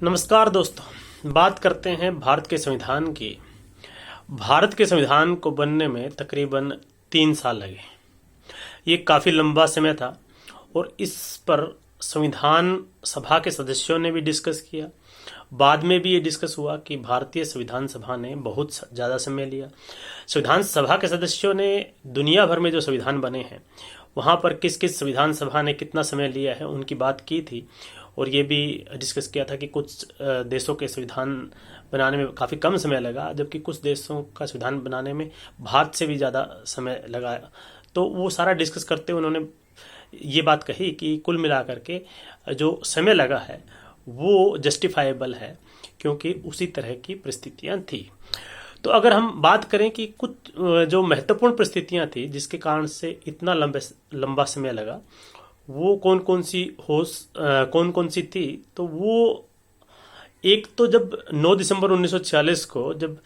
नमस्कार दोस्तों, बात करते हैं भारत के संविधान की। भारत के संविधान को बनने में तकरीबन 3 साल लगे। ये काफ़ी लंबा समय था और इस पर संविधान सभा के सदस्यों ने भी डिस्कस किया। बाद में भी ये डिस्कस हुआ कि भारतीय संविधान सभा ने बहुत ज़्यादा समय लिया। संविधान सभा के सदस्यों ने दुनिया भर में जो संविधान बने हैं वहाँ पर किस किस संविधान सभा ने कितना समय लिया है उनकी बात की थी। और ये भी डिस्कस किया था कि कुछ देशों के संविधान बनाने में काफ़ी कम समय लगा, जबकि कुछ देशों का संविधान बनाने में भारत से भी ज़्यादा समय लगा। तो वो सारा डिस्कस करते हुए उन्होंने ये बात कही कि कुल मिलाकर के जो समय लगा है वो जस्टिफाइबल है, क्योंकि उसी तरह की परिस्थितियाँ थी। तो अगर हम बात करें कि कुछ जो महत्वपूर्ण परिस्थितियाँ थी जिसके कारण से इतना लंबा समय लगा, वो कौन कौन सी थी, तो वो एक तो जब 9 दिसंबर 1946 को जब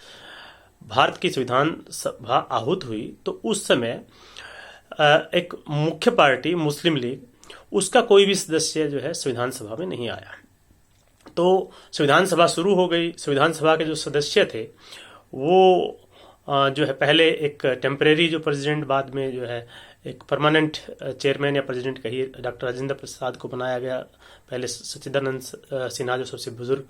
भारत की संविधान सभा आहूत हुई तो उस समय एक मुख्य पार्टी मुस्लिम लीग, उसका कोई भी सदस्य जो है संविधान सभा में नहीं आया। तो संविधान सभा शुरू हो गई। संविधान सभा के जो सदस्य थे वो जो है पहले एक टेम्परेरी जो प्रेसिडेंट, बाद में जो है एक परमानेंट चेयरमैन या प्रेसिडेंट कहिए, डॉक्टर राजेंद्र प्रसाद को बनाया गया। पहले सच्चिदानंद सिन्हा जो सबसे बुजुर्ग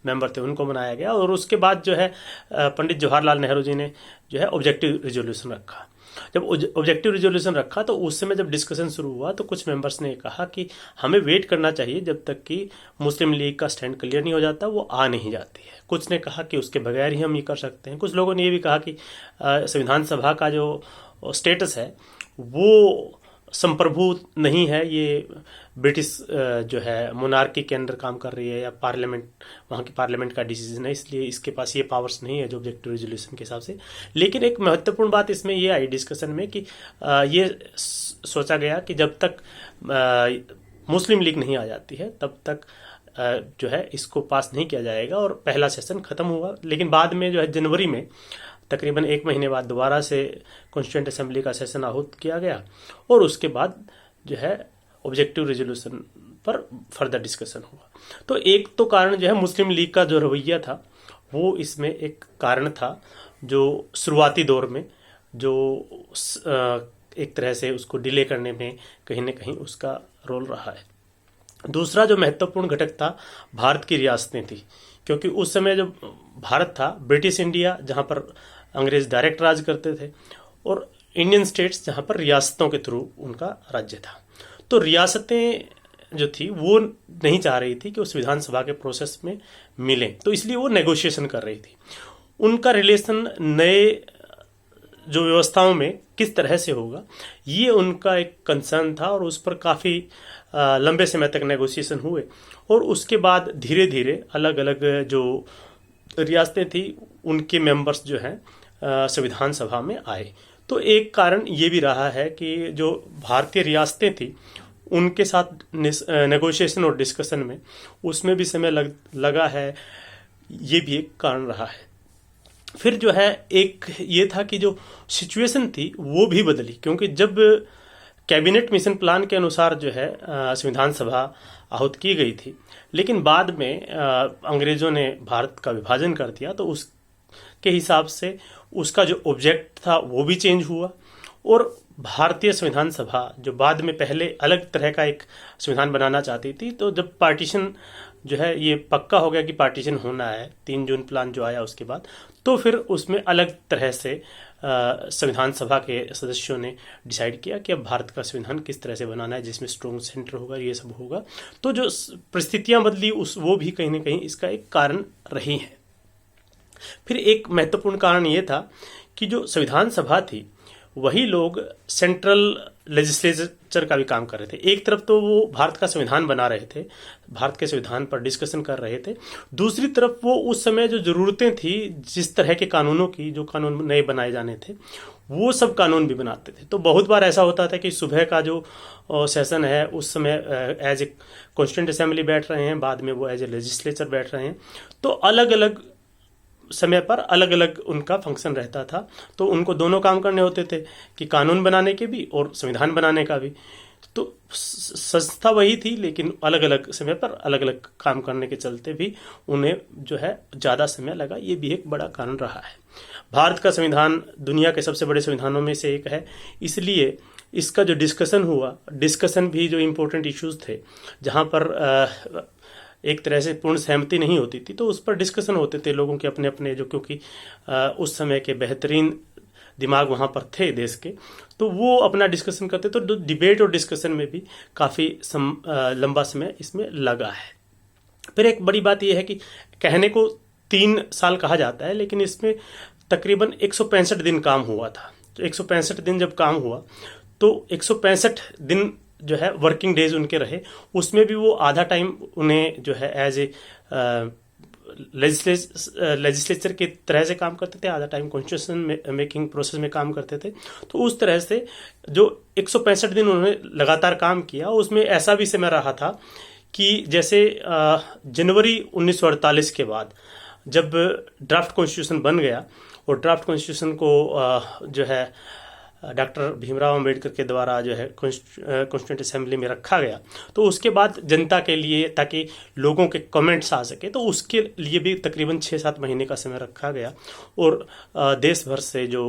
मेंबर थे उनको बनाया गया। और उसके बाद जो है पंडित जवाहरलाल नेहरू जी ने जो है ऑब्जेक्टिव रिजोल्यूशन रखा। जब ऑब्जेक्टिव रिजोल्यूशन रखा तो उस समय जब डिस्कशन शुरू हुआ तो कुछ मेंबर्स ने कहा कि हमें वेट करना चाहिए जब तक कि मुस्लिम लीग का स्टैंड क्लियर नहीं हो जाता, वो आ नहीं जाती है। कुछ ने कहा कि उसके बगैर ही हम ये कर सकते हैं। कुछ लोगों ने ये भी कहा कि संविधान सभा का जो स्टेटस है वो संप्रभु नहीं है, ये ब्रिटिश जो है मोनार्की के अंदर काम कर रही है, या पार्लियामेंट, वहाँ की पार्लियामेंट का डिसीजन है, इसलिए इसके पास ये पावर्स नहीं है जो ऑब्जेक्टिव रेजोल्यूशन के हिसाब से। लेकिन एक महत्वपूर्ण बात इसमें ये आई डिस्कशन में कि ये सोचा गया कि जब तक मुस्लिम लीग नहीं आ जाती है तब तक जो है इसको पास नहीं किया जाएगा। और पहला सेशन खत्म हुआ। लेकिन बाद में जो है जनवरी में तकरीबन 1 महीने बाद दोबारा से कॉन्स्टिट्यूएंट असेंबली का सेशन आहूत किया गया और उसके बाद जो है ऑब्जेक्टिव रेजोल्यूशन पर फर्दर डिस्कशन हुआ। तो एक तो कारण जो है मुस्लिम लीग का जो रवैया था वो इसमें एक कारण था, जो शुरुआती दौर में जो एक तरह से उसको डिले करने में कहीं ना कहीं उसका रोल रहा है। दूसरा जो महत्वपूर्ण घटक था, भारत की रियासतें थी, क्योंकि उस समय जो भारत था ब्रिटिश इंडिया जहाँ पर अंग्रेज डायरेक्ट राज करते थे, और इंडियन स्टेट्स जहाँ पर रियासतों के थ्रू उनका राज्य था। तो रियासतें जो थी वो नहीं चाह रही थी कि उस विधानसभा के प्रोसेस में मिलें, तो इसलिए वो नेगोशिएशन कर रही थी। उनका रिलेशन नए जो व्यवस्थाओं में किस तरह से होगा, ये उनका एक कंसर्न था और उस पर काफ़ी लंबे समय तक नेगोशिएशन हुए। और उसके बाद धीरे धीरे अलग अलग जो रियासतें थी उनके मेंबर्स जो हैं संविधान सभा में आए। तो एक कारण ये भी रहा है कि जो भारतीय रियासतें थी उनके साथ नेगोशिएशन और डिस्कशन में उसमें भी समय लगा है, ये भी एक कारण रहा है। फिर जो है एक ये था कि जो सिचुएशन थी वो भी बदली, क्योंकि जब कैबिनेट मिशन प्लान के अनुसार जो है संविधान सभा आहूत की गई थी, लेकिन बाद में अंग्रेजों ने भारत का विभाजन कर दिया, तो उसके हिसाब से उसका जो ऑब्जेक्ट था वो भी चेंज हुआ। और भारतीय संविधान सभा जो बाद में पहले अलग तरह का एक संविधान बनाना चाहती थी, तो जब पार्टीशन जो है ये पक्का हो गया कि पार्टीशन होना है, 3 जून प्लान जो आया उसके बाद, तो फिर उसमें अलग तरह से संविधान सभा के सदस्यों ने डिसाइड किया कि अब भारत का संविधान किस तरह से बनाना है, जिसमें स्ट्रॉन्ग सेंटर होगा, ये सब होगा। तो जो परिस्थितियां बदली वो भी कहीं ना कहीं इसका एक कारण रही है। फिर एक महत्वपूर्ण कारण ये था कि जो संविधान सभा थी वही लोग सेंट्रल लेजिस्लेचर का भी काम कर रहे थे। एक तरफ तो वो भारत का संविधान बना रहे थे, भारत के संविधान पर डिस्कशन कर रहे थे, दूसरी तरफ वो उस समय जो ज़रूरतें थी जिस तरह के कानूनों की, जो कानून नए बनाए जाने थे वो सब कानून भी बनाते थे। तो बहुत बार ऐसा होता था कि सुबह का जो सेशन है उस समय एज ए कॉन्स्टिट्यूएंट असेंबली बैठ रहे हैं, बाद में वो एज ए लेजिस्लेचर बैठ रहे हैं, तो अलग अलग समय पर अलग अलग उनका फंक्शन रहता था। तो उनको दोनों काम करने होते थे कि कानून बनाने के भी और संविधान बनाने का भी। तो संस्था वही थी, लेकिन अलग अलग समय पर अलग अलग काम करने के चलते भी उन्हें जो है ज़्यादा समय लगा। ये भी एक बड़ा कारण रहा है। भारत का संविधान दुनिया के सबसे बड़े संविधानों में से एक है, इसलिए इसका जो डिस्कशन हुआ, डिस्कशन भी जो इम्पोर्टेंट इश्यूज थे, जहाँ पर एक तरह से पूर्ण सहमति नहीं होती थी, तो उस पर डिस्कशन होते थे लोगों के अपने अपने, जो क्योंकि उस समय के बेहतरीन दिमाग वहाँ पर थे देश के, तो वो अपना डिस्कशन करते। तो डिबेट और डिस्कशन में भी काफ़ी लंबा समय इसमें लगा है। फिर एक बड़ी बात यह है कि कहने को 3 साल कहा जाता है, लेकिन इसमें तकरीबन 165 दिन काम हुआ था। तो 165 दिन जब काम हुआ तो 165 दिन जो है वर्किंग डेज उनके रहे, उसमें भी वो आधा टाइम उन्हें जो है एज ए लेजिस्लेचर की तरह से काम करते थे, आधा टाइम कॉन्स्टिट्यूशन मेकिंग प्रोसेस में काम करते थे। तो उस तरह से जो 165 दिन उन्होंने लगातार काम किया, उसमें ऐसा भी समय रहा था कि जैसे जनवरी 1948 के बाद जब ड्राफ्ट कॉन्स्टिट्यूशन बन गया और ड्राफ्ट कॉन्स्टिट्यूशन को जो है डॉक्टर भीमराव अंबेडकर के द्वारा जो है कॉन्स्टिट्यूंट असेंबली में रखा गया, तो उसके बाद जनता के लिए, ताकि लोगों के कमेंट्स आ सके, तो उसके लिए भी तकरीबन 6-7 महीने का समय रखा गया। और देश भर से जो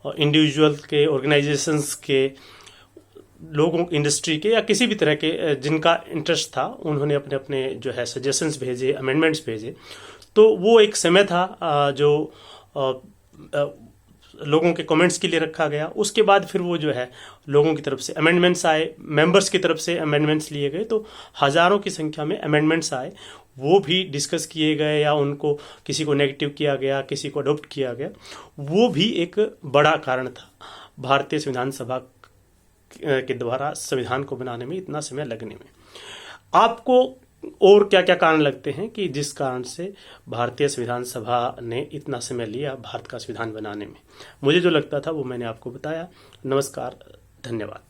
इंडिविजुअल के, ऑर्गेनाइजेशंस के, लोगों, इंडस्ट्री के या किसी भी तरह के जिनका इंटरेस्ट था, उन्होंने अपने अपने जो है सजेशंस भेजे, अमेंडमेंट्स भेजे। तो वो एक समय था जो लोगों के कमेंट्स के लिए रखा गया। उसके बाद फिर वो जो है लोगों की तरफ से अमेंडमेंट्स आए, मेंबर्स की तरफ से अमेंडमेंट्स लिए गए, तो हज़ारों की संख्या में अमेंडमेंट्स आए, वो भी डिस्कस किए गए या उनको किसी को नेगेटिव किया गया, किसी को अडोप्ट किया गया। वो भी एक बड़ा कारण था भारतीय संविधान सभा के द्वारा संविधान को बनाने में इतना समय लगने में। आपको और क्या क्या कारण लगते हैं कि जिस कारण से भारतीय संविधान सभा ने इतना समय लिया भारत का संविधान बनाने में? मुझे जो लगता था वो मैंने आपको बताया। नमस्कार, धन्यवाद।